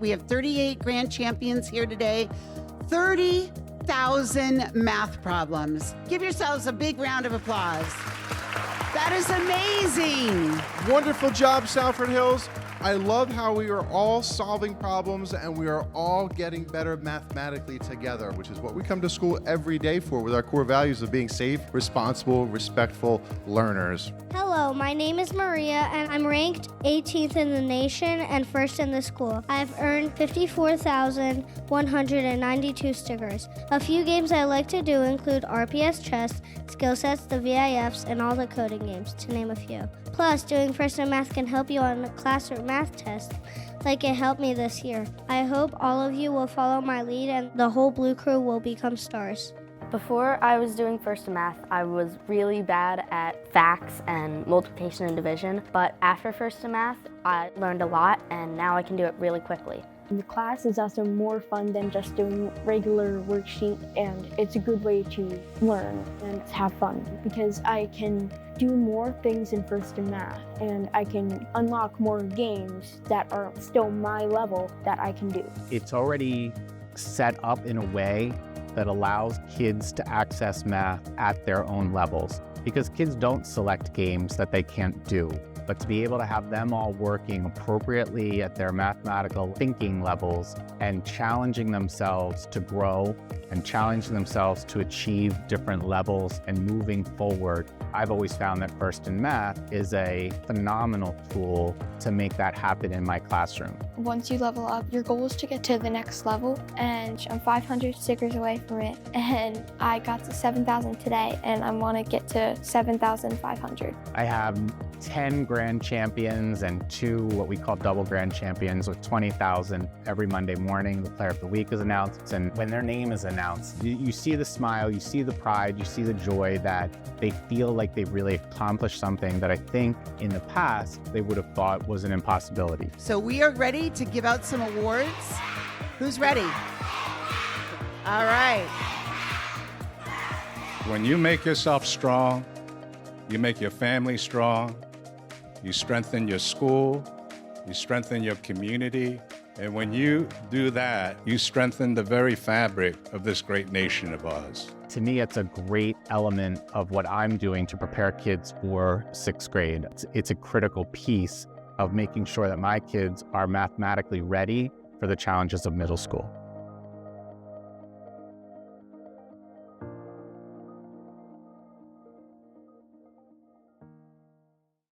We have 38 grand champions here today. 30,000 math problems. Give yourselves a big round of applause. That is amazing. Wonderful job, Salford Hills. I love how we are all solving problems and we are all getting better mathematically together, which is what we come to school every day for, with our core values of being safe, responsible, respectful learners. Hello, my name is Maria, and I'm ranked 18th in the nation and first in the school. I've earned 54,192 stickers. A few games I like to do include RPS chess, skill sets, the VIFs, and all the coding games, to name a few. Plus, doing First in Math can help you on a classroom math test, like it helped me this year. I hope all of you will follow my lead and the whole Blue Crew will become stars. Before I was doing First in Math, I was really bad at facts and multiplication and division, but after First in Math, I learned a lot and now I can do it really quickly. The class is also more fun than just doing regular worksheet, and it's a good way to learn and have fun because I can do more things in First in Math and I can unlock more games that are still my level that I can do. It's already set up in a way that allows kids to access math at their own levels, because kids don't select games that they can't do. But to be able to have them all working appropriately at their mathematical thinking levels and challenging themselves to grow and challenging themselves to achieve different levels and moving forward, I've always found that First in Math is a phenomenal tool to make that happen in my classroom. Once you level up, your goal is to get to the next level, and I'm 500 stickers away from it, and I got to 7,000 today, and I want to get to 7,500. I have 10 grand champions and 2 what we call double grand champions with 20,000. Every Monday morning, the player of the week is announced, and when their name is announced, you see the smile, you see the pride, you see the joy that they feel like they've really accomplished something that I think in the past they would have thought was an impossibility. So we are ready to give out some awards. Who's ready? All right. When you make yourself strong, you make your family strong, you strengthen your school, you strengthen your community, and when you do that, you strengthen the very fabric of this great nation of ours. To me, it's a great element of what I'm doing to prepare kids for 6th grade. It's a critical piece of making sure that my kids are mathematically ready for the challenges of middle school.